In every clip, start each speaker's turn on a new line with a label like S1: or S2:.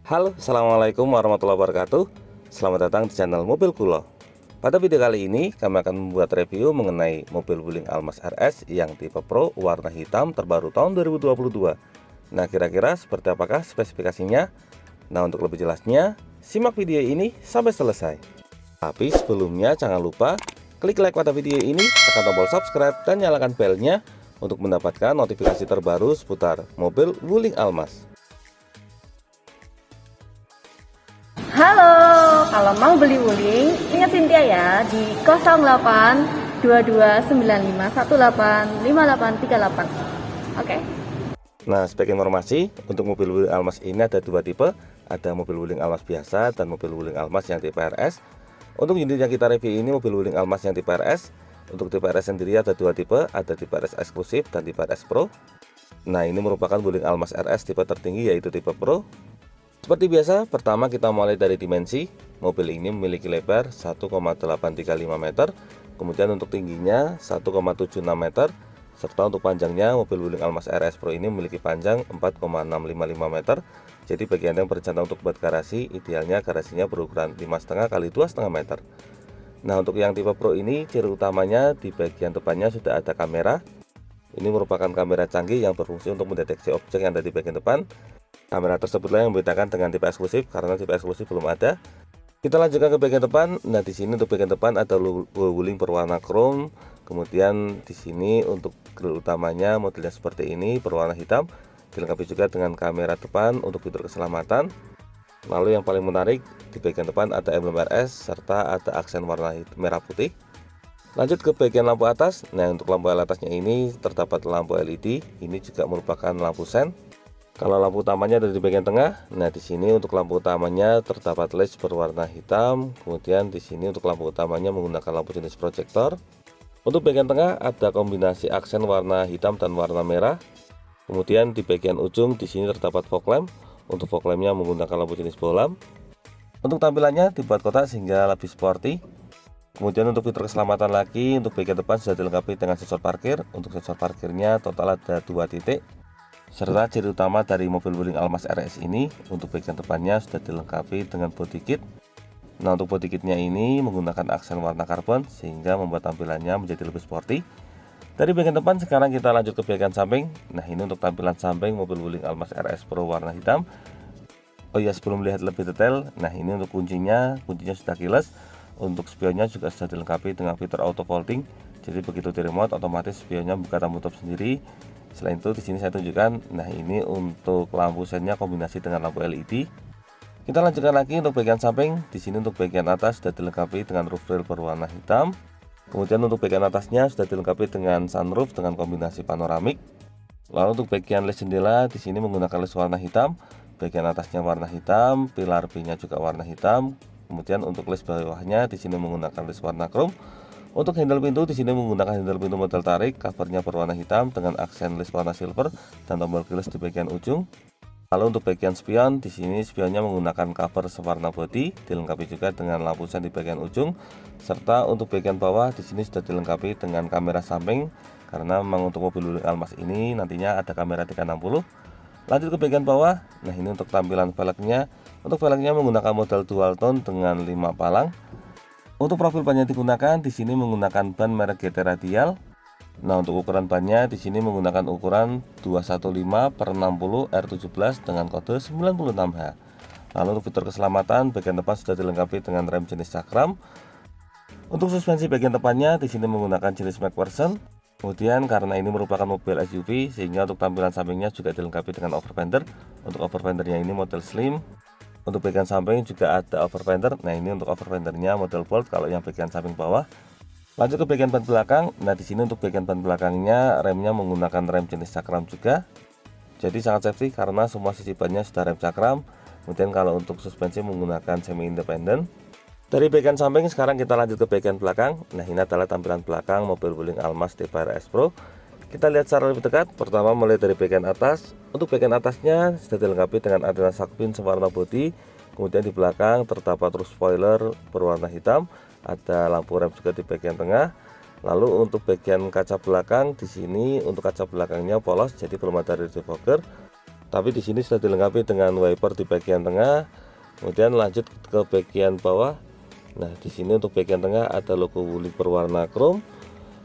S1: Halo, assalamualaikum warahmatullahi wabarakatuh. Selamat datang di channel Mobil Kulo. Pada video kali ini kami akan membuat review mengenai mobil Wuling Almas RS yang tipe Pro warna hitam terbaru tahun 2022. Nah, kira-kira seperti apakah spesifikasinya? Nah, untuk lebih jelasnya simak video ini sampai selesai. Tapi sebelumnya jangan lupa klik like pada video ini, tekan tombol subscribe dan nyalakan belnya untuk mendapatkan notifikasi terbaru seputar mobil Wuling Almas.
S2: Halo, kalau mau beli Wuling, ingat Cynthia ya di 08 2295 185838. Oke.
S1: Nah, sebagai informasi, untuk mobil Wuling Almas ini ada dua tipe, ada mobil Wuling Almas biasa dan mobil Wuling Almas yang tipe RS. Untuk unit yang kita review ini mobil Wuling Almas yang tipe RS. Untuk tipe RS sendiri ada dua tipe, ada tipe RS eksklusif dan tipe RS Pro. Nah, ini merupakan Wuling Almas RS tipe tertinggi yaitu tipe Pro. Seperti biasa, pertama kita mulai dari dimensi. Mobil ini memiliki lebar 1,835 meter, kemudian untuk tingginya 1,76 meter, serta untuk panjangnya mobil Wuling Almas RS Pro ini memiliki panjang 4,655 meter. Jadi bagi Anda yang berencana untuk buat garasi, idealnya garasinya berukuran 5,5 x 2,5 meter. Nah, untuk yang tipe Pro ini ciri utamanya di bagian depannya sudah ada kamera. Ini merupakan kamera canggih yang berfungsi untuk mendeteksi objek yang ada di bagian depan. Kamera tersebutlah yang membedakan dengan tipe eksklusif, karena tipe eksklusif belum ada. Kita lanjutkan ke bagian depan. Nah, di sini untuk bagian depan ada logo Wuling berwarna chrome. Kemudian di sini untuk grill utamanya modelnya seperti ini berwarna hitam, dilengkapi juga dengan kamera depan untuk fitur keselamatan. Lalu yang paling menarik, di bagian depan ada emblem RS serta ada aksen warna merah putih. Lanjut ke bagian lampu atas. Nah, untuk lampu atasnya ini terdapat lampu LED. Ini juga merupakan lampu sen. Kalau lampu utamanya ada di bagian tengah. Nah, di sini untuk lampu utamanya terdapat led berwarna hitam. Kemudian di sini untuk lampu utamanya menggunakan lampu jenis proyektor. Untuk bagian tengah ada kombinasi aksen warna hitam dan warna merah. Kemudian di bagian ujung di sini terdapat fog lamp. Untuk fog lampnya menggunakan lampu jenis bohlam. Untuk tampilannya dibuat kotak sehingga lebih sporty. Kemudian untuk fitur keselamatan lagi, untuk bagian depan sudah dilengkapi dengan sensor parkir. Untuk sensor parkirnya total ada 2 titik. Serta ciri utama dari mobil Wuling Almas RS ini, untuk bagian depannya sudah dilengkapi dengan body kit. Nah, untuk body kitnya ini menggunakan aksen warna karbon sehingga membuat tampilannya menjadi lebih sporty. Dari bagian depan sekarang kita lanjut ke bagian samping. Nah, ini untuk tampilan samping mobil Wuling Almas RS Pro warna hitam. Oh ya, sebelum melihat lebih detail, nah ini untuk kuncinya sudah keyless. Untuk spionnya juga sudah dilengkapi dengan fitur auto folding. Jadi begitu di remote otomatis spionnya buka dan tutup sendiri. Selain itu di sini saya tunjukkan, nah ini untuk lampu sennya kombinasi dengan lampu LED. Kita lanjutkan lagi untuk bagian samping. Di sini untuk bagian atas sudah dilengkapi dengan roof rail berwarna hitam. Kemudian untuk bagian atasnya sudah dilengkapi dengan sunroof dengan kombinasi panoramik. Lalu untuk bagian les jendela di sini menggunakan les warna hitam. Bagian atasnya warna hitam, pilar B-nya juga warna hitam. Kemudian untuk les bawahnya di sini menggunakan les warna chrome. Untuk handle pintu di sini menggunakan handle pintu model tarik, covernya berwarna hitam dengan aksen les warna silver dan tombol keyless di bagian ujung. Lalu untuk bagian spion di sini spionnya menggunakan cover sewarna body, dilengkapi juga dengan lampu sen di bagian ujung. Serta untuk bagian bawah di sini sudah dilengkapi dengan kamera samping, karena memang untuk mobil Wuling Almas ini nantinya ada kamera 360. Lanjut ke bagian bawah. Nah, ini untuk tampilan velgnya. Untuk velgnya menggunakan model dual tone dengan 5 palang. Untuk profil ban yang digunakan di sini menggunakan ban merek GT Radial. Nah, untuk ukuran bannya di sini menggunakan ukuran 215/60 R17 dengan kode 96H. Lalu untuk fitur keselamatan bagian depan sudah dilengkapi dengan rem jenis Cakram. Untuk suspensi bagian depannya di sini menggunakan jenis McPherson. Kemudian karena ini merupakan mobil SUV sehingga untuk tampilan sampingnya juga dilengkapi dengan overfender. Untuk overfendernya ini model slim. Untuk bagian samping juga ada overfender. Nah, ini untuk overfendernya model Bolt kalau yang bagian samping bawah. Lanjut ke bagian ban belakang. Nah, di sini untuk bagian ban belakangnya remnya menggunakan rem jenis Cakram juga. Jadi sangat safety karena semua sisi bannya sudah rem Cakram. Kemudian kalau untuk suspensi menggunakan semi independen. Dari bagian samping sekarang kita lanjut ke bagian belakang. Nah, ini adalah tampilan belakang mobil Wuling Almas tipe RS Pro. Kita lihat secara lebih dekat. Pertama mulai dari bagian atas. Untuk bagian atasnya sudah dilengkapi dengan antena shark fin sewarna body. Kemudian di belakang terdapat roof spoiler berwarna hitam. Ada lampu rem juga di bagian tengah. Lalu untuk bagian kaca belakang di sini untuk kaca belakangnya polos, jadi belum ada rear defogger. Tapi di sini sudah dilengkapi dengan wiper di bagian tengah. Kemudian lanjut ke bagian bawah. Nah, di sini untuk bagian tengah ada logo Wuling berwarna chrome.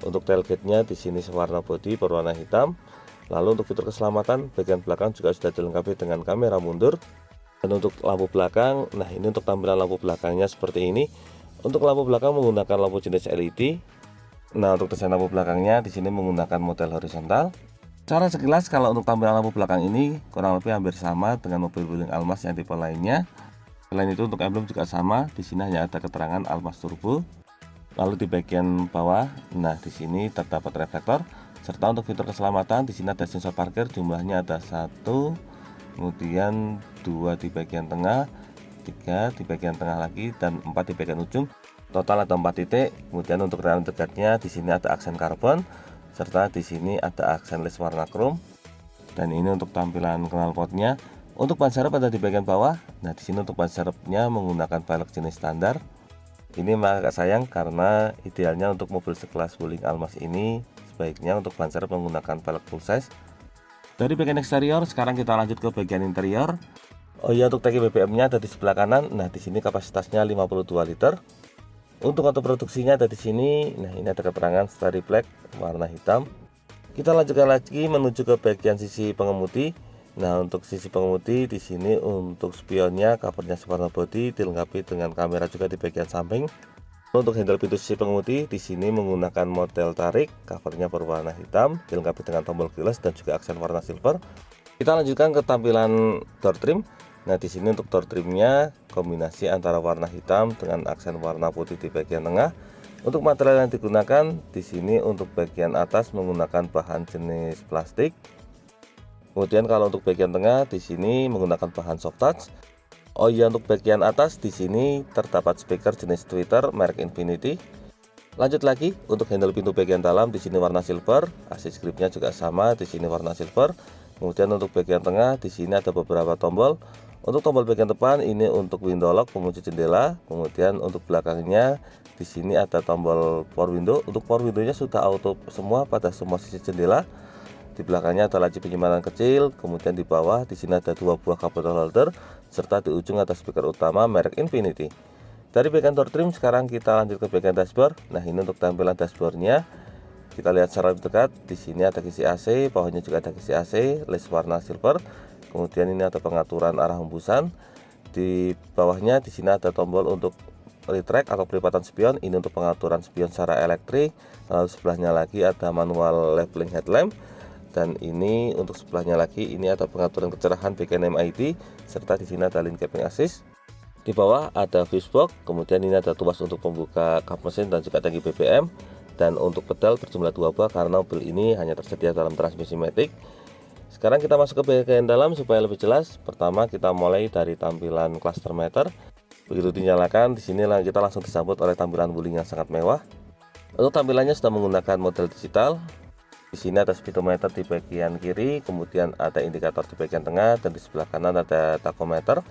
S1: Untuk tailgate-nya di sini warna bodi berwarna hitam. Lalu untuk fitur keselamatan bagian belakang juga sudah dilengkapi dengan kamera mundur. Dan untuk lampu belakang, nah ini untuk tampilan lampu belakangnya seperti ini. Untuk lampu belakang menggunakan lampu jenis LED. Nah, untuk desain lampu belakangnya di sini menggunakan model horizontal. Cara sekilas kalau untuk tampilan lampu belakang ini kurang lebih hampir sama dengan mobil Wuling Almas yang tipe lainnya. Selain itu untuk emblem juga sama. Di sini hanya ada keterangan Almas Turbo. Lalu di bagian bawah, nah di sini terdapat reflektor, serta untuk fitur keselamatan di sini ada sensor parkir, jumlahnya ada 1, kemudian 2 di bagian tengah, 3 di bagian tengah lagi, dan 4 di bagian ujung. Total ada 4 titik. Kemudian untuk rel dekatnya di sini ada aksen karbon, serta di sini ada aksen list warna chrome. Dan ini untuk tampilan knalpotnya. Untuk ban serep ada di bagian bawah. Nah di sini untuk ban serepnya menggunakan velg jenis standar. Ini memang agak sayang karena idealnya untuk mobil sekelas Wuling Almas ini sebaiknya untuk ban serep menggunakan velg full size. Dari bagian eksterior sekarang kita lanjut ke bagian interior. Oh iya, untuk tangki BBM-nya ada di sebelah kanan. Nah di sini kapasitasnya 52 liter. Untuk auto produksinya ada di sini. Nah ini ada keterangan Starry Black warna hitam. Kita lanjutkan lagi menuju ke bagian sisi pengemudi. Nah untuk sisi pengemudi di sini untuk spionnya covernya warna bodi dilengkapi dengan kamera juga di bagian samping. Untuk handle pintu sisi pengemudi di sini menggunakan model tarik, covernya berwarna hitam dilengkapi dengan tombol keyless dan juga aksen warna silver. Kita lanjutkan ke tampilan door trim. Nah di sini untuk door trimnya kombinasi antara warna hitam dengan aksen warna putih di bagian tengah. Untuk material yang digunakan di sini untuk bagian atas menggunakan bahan jenis plastik. Kemudian kalau untuk bagian tengah di sini menggunakan bahan soft touch. Oh iya, untuk bagian atas di sini terdapat speaker jenis tweeter merek Infinity. Lanjut lagi untuk handle pintu bagian dalam di sini warna silver, assist gripnya juga sama di sini warna silver. Kemudian untuk bagian tengah di sini ada beberapa tombol. Untuk tombol bagian depan ini untuk window lock pengunci jendela. Kemudian untuk belakangnya di sini ada tombol power window. Untuk power window-nya sudah auto semua pada semua sisi jendela. Di belakangnya ada laci penyimpanan kecil, kemudian di bawah di sini ada 2 buah cup bottle holder, serta di ujung ada speaker utama merek Infinity. Dari bagian door trim sekarang kita lanjut ke bagian dashboard. Nah ini untuk tampilan dashboardnya, kita lihat secara lebih dekat. Di sini ada kisi AC, bawahnya juga ada kisi AC, list warna silver. Kemudian ini ada pengaturan arah hembusan. Di bawahnya di sini ada tombol untuk retract atau pelipatan spion. Ini untuk pengaturan spion secara elektrik. Lalu sebelahnya lagi ada manual leveling headlamp. Dan ini untuk sebelahnya lagi ini ada pengaturan kecerahan bagian MID, serta di sini ada lane keeping assist. Di bawah ada fuse box, kemudian ini ada tuas untuk pembuka kap mesin dan juga tangki BBM. Dan untuk pedal berjumlah 2 buah karena mobil ini hanya tersedia dalam transmisi matic. Sekarang kita masuk ke bagian dalam supaya lebih jelas. Pertama kita mulai dari tampilan cluster meter. Begitu dinyalakan, di sini kita langsung disambut oleh tampilan Wuling yang sangat mewah. Untuk tampilannya sudah menggunakan model digital. Di sini ada speedometer di bagian kiri, kemudian ada indikator di bagian tengah, dan di sebelah kanan ada tachometer.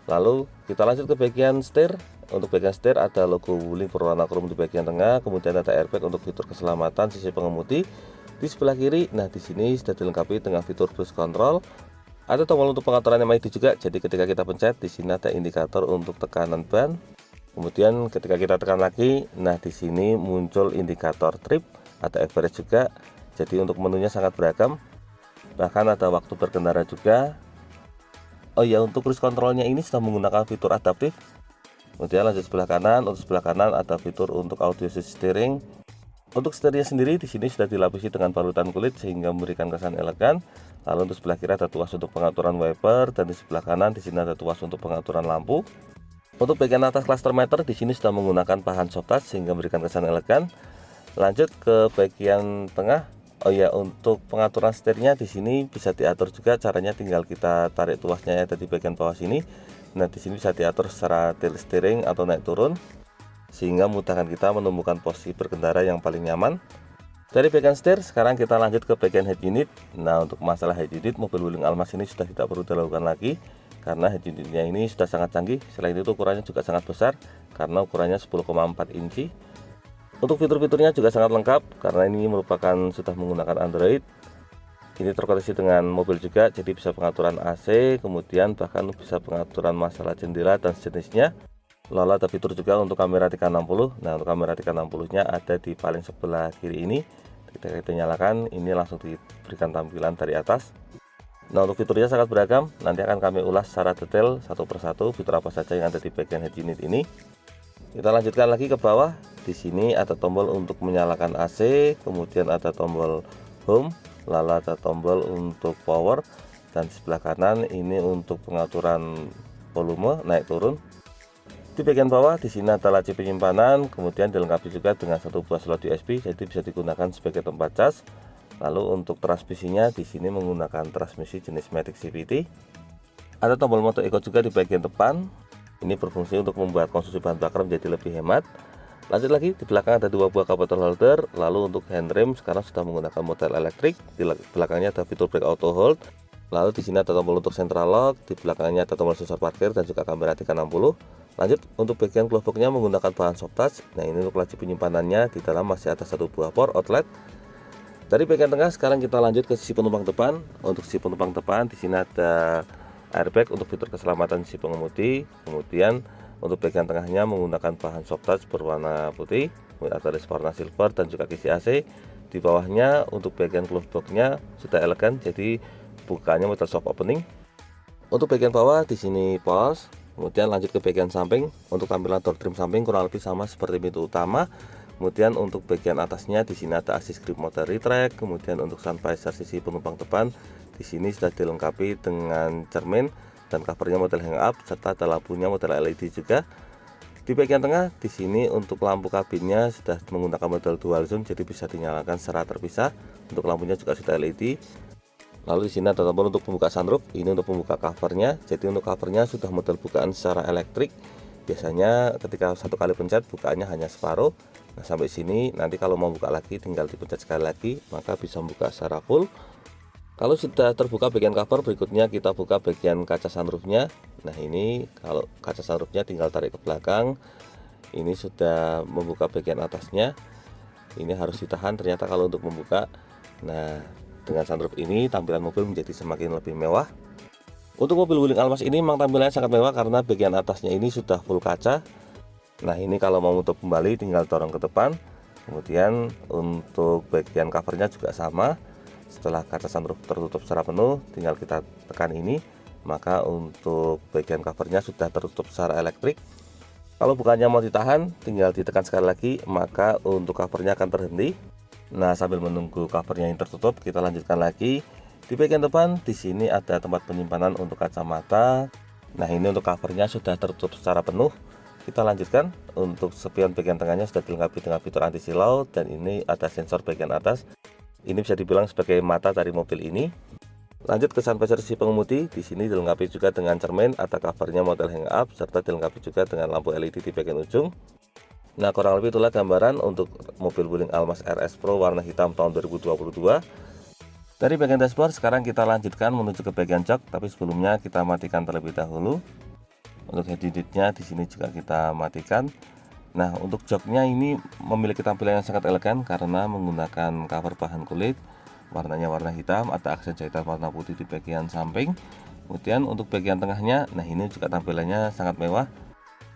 S1: Lalu kita lanjut ke bagian setir. Untuk bagian setir ada logo Wuling berwarna chrome di bagian tengah, kemudian ada airbag untuk fitur keselamatan sisi pengemudi. Di sebelah kiri, nah di sini sudah dilengkapi dengan fitur cruise control. Ada tombol untuk pengaturan MID juga, jadi ketika kita pencet di sini ada indikator untuk tekanan ban. Kemudian ketika kita tekan lagi, nah di sini muncul indikator trip, ada average juga. Jadi untuk menunya sangat beragam. Bahkan ada waktu berkendara juga. Oh ya, untuk cruise controlnya ini sudah menggunakan fitur adaptif. Kemudian lanjut sebelah kanan. Untuk sebelah kanan ada fitur untuk audio steering. Untuk setirnya sendiri di sini sudah dilapisi dengan balutan kulit sehingga memberikan kesan elegan. Lalu untuk sebelah kiri ada tuas untuk pengaturan wiper, dan di sebelah kanan di sini ada tuas untuk pengaturan lampu. Untuk bagian atas cluster meter di sini sudah menggunakan bahan soft touch sehingga memberikan kesan elegan. Lanjut ke bagian tengah. Oh ya, untuk pengaturan setirnya di sini bisa diatur juga, caranya tinggal kita tarik tuasnya yang ada di bagian bawah sini. Nah, di sini bisa diatur secara tilt steering atau naik turun sehingga memudahkan kita menemukan posisi berkendara yang paling nyaman. Dari bagian setir sekarang kita lanjut ke bagian head unit. Nah, untuk masalah head unit mobil Wuling Almas ini sudah tidak perlu dilakukan lagi karena head unitnya ini sudah sangat canggih. Selain itu ukurannya juga sangat besar karena ukurannya 10,4 inci. Untuk fitur-fiturnya juga sangat lengkap karena ini merupakan sudah menggunakan Android. Ini terkoneksi dengan mobil juga, jadi bisa pengaturan AC, kemudian bahkan bisa pengaturan masalah jendela dan sejenisnya. Lalu ada fitur juga untuk kamera 360. Nah, untuk kamera 360-nya ada di paling sebelah kiri ini. Ketika kita nyalakan, ini langsung diberikan tampilan dari atas. Nah, untuk fiturnya sangat beragam. Nanti akan kami ulas secara detail satu persatu fitur apa saja yang ada di bagian head unit ini. Kita lanjutkan lagi ke bawah. Di sini ada tombol untuk menyalakan AC, kemudian ada tombol home, lalu ada tombol untuk power, dan di sebelah kanan ini untuk pengaturan volume naik turun. Di bagian bawah di sini ada laci penyimpanan, kemudian dilengkapi juga dengan satu buah slot USB, jadi bisa digunakan sebagai tempat cas. Lalu untuk transmisinya di sini menggunakan transmisi jenis Matic CVT. Ada tombol mode eco juga di bagian depan. Ini berfungsi untuk membuat konsumsi bahan bakar menjadi lebih hemat. Lanjut lagi, di belakang ada dua buah cup bottle holder. Lalu untuk handrem sekarang sudah menggunakan model elektrik. Di belakangnya ada fitur brake auto hold. Lalu di sini ada tombol untuk central lock. Di belakangnya ada tombol sensor parkir dan juga kamera 360. Lanjut, untuk bagian glove boxnya menggunakan bahan soft touch. Nah, ini untuk laci penyimpanannya. Di dalam masih ada satu buah power outlet. Dari bagian tengah sekarang kita lanjut ke sisi penumpang depan. Untuk sisi penumpang depan di sini ada airbag untuk fitur keselamatan si pengemudi. Kemudian untuk bagian tengahnya menggunakan bahan soft touch berwarna putih, ada warna silver dan juga kisi AC. Di bawahnya untuk bagian glove boxnya sudah elegan, jadi bukanya model soft opening. Untuk bagian bawah di sini pause. Kemudian lanjut ke bagian samping. Untuk tampilan door trim samping kurang lebih sama seperti pintu utama. Kemudian untuk bagian atasnya di sini ada assist grip motor retract. Kemudian untuk sun visor sisi penumpang depan di sini sudah dilengkapi dengan cermin dan covernya model hang up, serta ada lampunya model LED juga. Di bagian tengah di sini untuk lampu kabinnya sudah menggunakan model dual zone, jadi bisa dinyalakan secara terpisah. Untuk lampunya juga sudah LED. Lalu di sini ada tombol untuk pembuka sunroof, ini untuk pembuka covernya. Jadi untuk covernya sudah model bukaan secara elektrik. Biasanya ketika satu kali pencet bukaannya hanya separuh. Nah, sampai sini nanti kalau mau buka lagi tinggal dipencet sekali lagi, maka bisa membuka secara full. Kalau sudah terbuka bagian cover, berikutnya kita buka bagian kaca sunroofnya. Nah, ini kalau kaca sunroofnya tinggal tarik ke belakang. Ini sudah membuka bagian atasnya. Ini harus ditahan ternyata kalau untuk membuka. Nah, dengan sunroof ini tampilan mobil menjadi semakin lebih mewah. Untuk mobil Wuling Almas ini memang tampilannya sangat mewah karena bagian atasnya ini sudah full kaca. Nah, ini kalau mau menutup kembali tinggal dorong ke depan. Kemudian untuk bagian covernya juga sama. Setelah kaca sunroof tertutup secara penuh, tinggal kita tekan ini, maka untuk bagian covernya sudah tertutup secara elektrik. Kalau bukannya mau ditahan, tinggal ditekan sekali lagi, maka untuk covernya akan terhenti. Nah, sambil menunggu covernya yang tertutup, kita lanjutkan lagi. Di bagian depan, di sini ada tempat penyimpanan untuk kacamata. Nah, ini untuk covernya sudah tertutup secara penuh. Kita lanjutkan. Untuk spion bagian tengahnya sudah dilengkapi dengan fitur anti silau, dan ini ada sensor bagian atas. Ini bisa dibilang sebagai mata dari mobil ini. Lanjut ke sun visor si pengemudi. Di sini dilengkapi juga dengan cermin, ada covernya model hang up, serta dilengkapi juga dengan lampu LED di bagian ujung. Nah, kurang lebih itulah gambaran untuk mobil Wuling Almas RS Pro warna hitam tahun 2022. Dari bagian dashboard sekarang kita lanjutkan menuju ke bagian jok, tapi sebelumnya kita matikan terlebih dahulu. Untuk head unitnya di sini juga kita matikan. Nah, untuk joknya ini memiliki tampilan yang sangat elegan karena menggunakan cover bahan kulit, warnanya warna hitam, ada aksen jahitan warna putih di bagian samping. Kemudian untuk bagian tengahnya, nah ini juga tampilannya sangat mewah,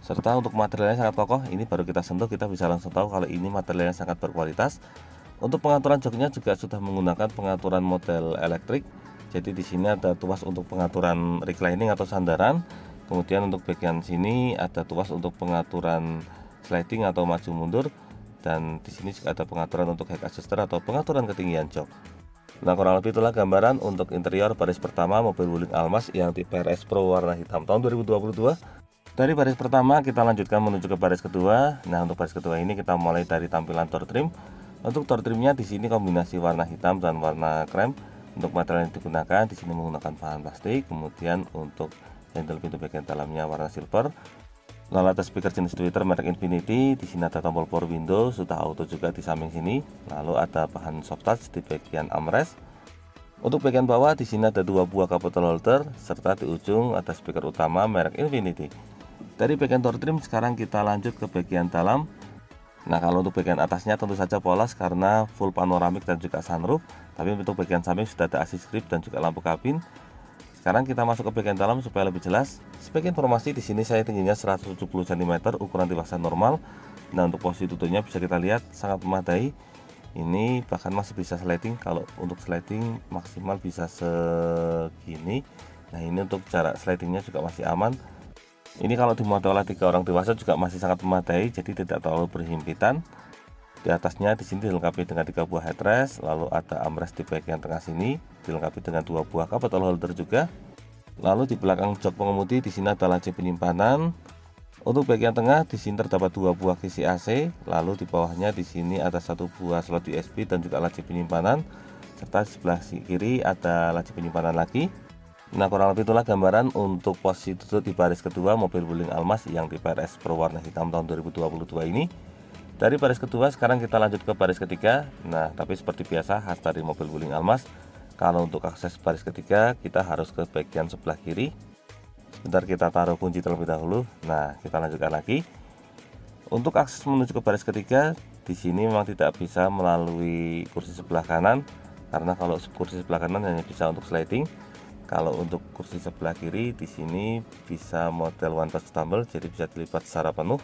S1: serta untuk materialnya sangat kokoh. Ini baru kita sentuh kita bisa langsung tahu kalau ini materialnya sangat berkualitas. Untuk pengaturan joknya juga sudah menggunakan pengaturan model elektrik. Jadi di sini ada tuas untuk pengaturan reclining atau sandaran. Kemudian untuk bagian sini ada tuas untuk pengaturan sliding atau maju mundur, dan di sini juga ada pengaturan untuk height adjuster atau pengaturan ketinggian jok. Nah, kurang lebih itulah gambaran untuk interior baris pertama mobil Wuling Almas yang tipe RS Pro warna hitam tahun 2022. Dari baris pertama kita lanjutkan menuju ke baris kedua. Nah, untuk baris kedua ini kita mulai dari tampilan door trim. Untuk door trimnya di sini kombinasi warna hitam dan warna krem. Untuk material yang digunakan di sini menggunakan bahan plastik. Kemudian untuk handle pintu bagian dalamnya warna silver. Lalu ada speaker jenis tweeter merek Infinity. Di sini ada tombol power window, sudah auto juga di samping sini. Lalu ada bahan soft touch di bagian armrest. Untuk bagian bawah di sini ada dua buah cup bottle holder, serta di ujung ada speaker utama merek Infinity. Dari bagian door trim sekarang kita lanjut ke bagian dalam. Nah, kalau untuk bagian atasnya tentu saja polos karena full panoramik dan juga sunroof. Tapi untuk bagian samping sudah ada assist grip dan juga lampu kabin. Sekarang kita masuk ke bagian dalam supaya lebih jelas. Sebagai informasi di sini saya tingginya 170 cm, ukuran dewasa normal. Nah, untuk posisi duduknya bisa kita lihat sangat memadai. Ini bahkan masih bisa sliding. Kalau untuk sliding maksimal bisa segini. Nah, ini untuk jarak slidingnya juga masih aman. Ini kalau dimuat oleh 3 orang dewasa juga masih sangat memadai, jadi tidak terlalu berhimpitan. Di atasnya di sini dilengkapi dengan 3 buah headrest, lalu ada armrest di bagian tengah sini, dilengkapi dengan 2 buah cup bottle holder juga. Lalu di belakang jok pengemudi di sini ada laci penyimpanan. Untuk bagian tengah di sini terdapat 2 buah kisi AC, lalu di bawahnya di sini ada 1 buah slot USB dan juga laci penyimpanan, serta di sebelah kiri ada laci penyimpanan lagi. Nah, kurang lebih itulah gambaran untuk posisi duduk di baris kedua mobil Wuling Almas yang tipe RS Pro warna hitam tahun 2022 ini. Dari baris kedua sekarang kita lanjut ke baris ketiga. Nah, tapi seperti biasa khas dari mobil Wuling Almas, kalau untuk akses baris ketiga kita harus ke bagian sebelah kiri. Sebentar, kita taruh kunci terlebih dahulu. Nah, kita lanjutkan lagi. Untuk akses menuju ke baris ketiga di sini memang tidak bisa melalui kursi sebelah kanan, karena kalau kursi sebelah kanan hanya bisa untuk sliding. Kalau untuk kursi sebelah kiri di sini bisa model one touch tumble, jadi bisa dilipat secara penuh.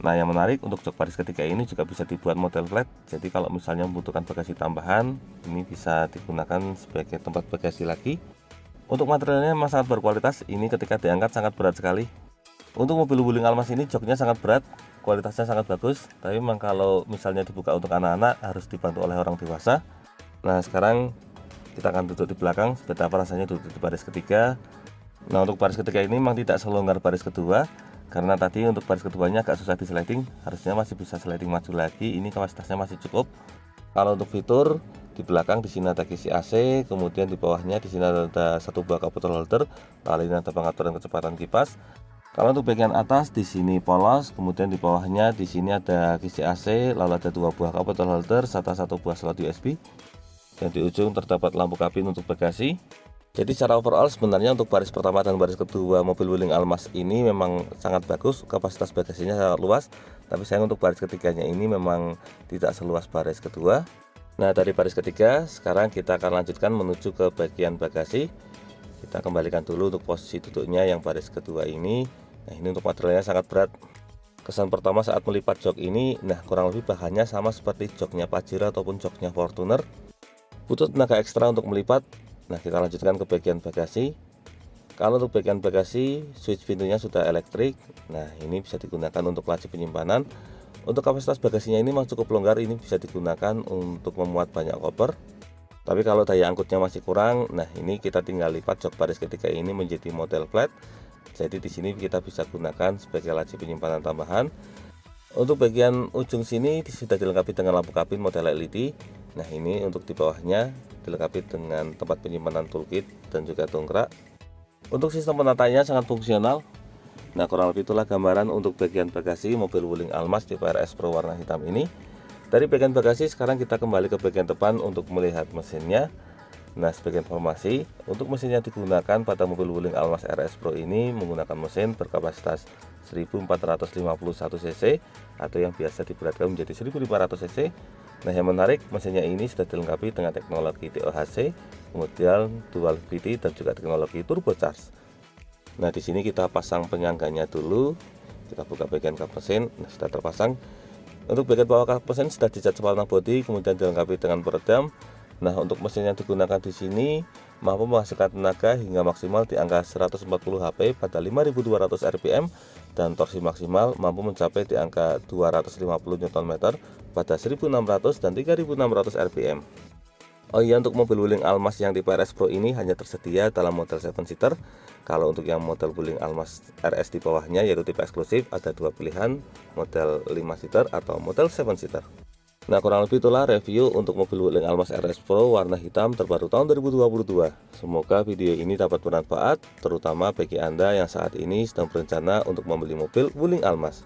S1: Nah, yang menarik untuk jok baris ketiga ini juga bisa dibuat model flat. Jadi kalau misalnya membutuhkan bagasi tambahan, ini bisa digunakan sebagai tempat bagasi lagi. Untuk materialnya memang sangat berkualitas. Ini ketika diangkat sangat berat sekali. Untuk mobil Wuling Almas ini joknya sangat berat, kualitasnya sangat bagus. Tapi memang kalau misalnya dibuka untuk anak-anak harus dibantu oleh orang dewasa. Nah, sekarang kita akan duduk di belakang, seperti apa rasanya duduk di baris ketiga. Nah, untuk baris ketiga ini memang tidak selonggar baris kedua, karena tadi untuk baris keduanya agak susah di sliding, harusnya masih bisa sliding maju lagi. Ini kapasitasnya masih cukup. Kalau untuk fitur di belakang di sini ada kisi AC, kemudian di bawahnya di sini ada 1 buah cup bottle holder, lalu ini ada pengaturan kecepatan kipas. Kalau untuk bagian atas di sini polos, kemudian di bawahnya di sini ada kisi AC, lalu ada 2 buah cup bottle holder serta 1 buah slot USB. Dan di ujung terdapat lampu kabin untuk bagasi. Jadi secara overall sebenarnya untuk baris pertama dan baris kedua mobil Wuling Almas ini memang sangat bagus, kapasitas bagasinya sangat luas. Tapi sayang untuk baris ketiganya ini memang tidak seluas baris kedua. Nah, dari baris ketiga sekarang kita akan lanjutkan menuju ke bagian bagasi. Kita kembalikan dulu untuk posisi duduknya yang baris kedua ini. Nah, ini untuk materialnya sangat berat. Kesan pertama saat melipat jok ini, nah kurang lebih bahannya sama seperti joknya Pajero ataupun joknya Fortuner. Butuh tenaga ekstra untuk melipat. Nah, kita lanjutkan ke bagian bagasi. Kalau untuk bagian bagasi, switch pintunya sudah elektrik. Nah, ini bisa digunakan untuk laci penyimpanan. Untuk kapasitas bagasinya ini memang cukup longgar, ini bisa digunakan untuk memuat banyak koper. Tapi kalau daya angkutnya masih kurang, nah ini kita tinggal lipat jok baris ketiga ini menjadi model flat. Jadi di sini kita bisa gunakan sebagai laci penyimpanan tambahan. Untuk bagian ujung sini sudah dilengkapi dengan lampu kabin model LED. Nah, ini untuk di bawahnya dilengkapi dengan tempat penyimpanan toolkit dan juga dongkrak. Untuk sistem penatanya sangat fungsional. Nah, kurang lebih itulah gambaran untuk bagian bagasi mobil Wuling Almas tipe RS Pro warna hitam ini. Dari bagian bagasi sekarang kita kembali ke bagian depan untuk melihat mesinnya. Nah, sebagai informasi, untuk mesin yang digunakan pada mobil Wuling Almas RS Pro ini menggunakan mesin berkapasitas 1451 cc atau yang biasa diberatkan menjadi 1500 cc. Nah, yang menarik, mesinnya ini sudah dilengkapi dengan teknologi TOHC, kemudian dual VT dan juga teknologi turbocharge. Nah, di sini kita pasang penyangganya dulu. Kita buka bagian kap mesin. Nah, sudah terpasang. Untuk bagian bawah kap mesin sudah dicat warna bodi, kemudian dilengkapi dengan peredam. Nah, untuk mesin yang digunakan di sini mampu menghasilkan tenaga hingga maksimal di angka 140 HP pada 5200 rpm dan torsi maksimal mampu mencapai di angka 250 Nm pada 1600 dan 3600 rpm. Oh iya, untuk mobil Wuling Almas yang tipe RS Pro ini hanya tersedia dalam model 7-seater. Kalau untuk yang model Wuling Almas RS di bawahnya yaitu tipe eksklusif ada 2 pilihan, model 5-seater atau model 7-seater. Nah, kurang lebih itulah review untuk mobil Wuling Almas RS Pro warna hitam terbaru tahun 2022. Semoga video ini dapat bermanfaat, terutama bagi Anda yang saat ini sedang berencana untuk membeli mobil Wuling Almas.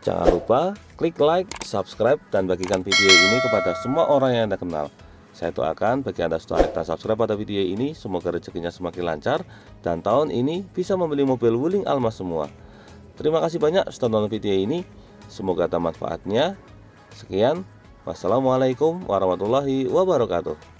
S1: Jangan lupa klik like, subscribe, dan bagikan video ini kepada semua orang yang Anda kenal. Saya doakan bagi Anda sudah like dan subscribe pada video ini, semoga rezekinya semakin lancar dan tahun ini bisa membeli mobil Wuling Almas semua. Terima kasih banyak sudah nonton video ini. Semoga ada manfaatnya. Sekian, wassalamualaikum warahmatullahi wabarakatuh.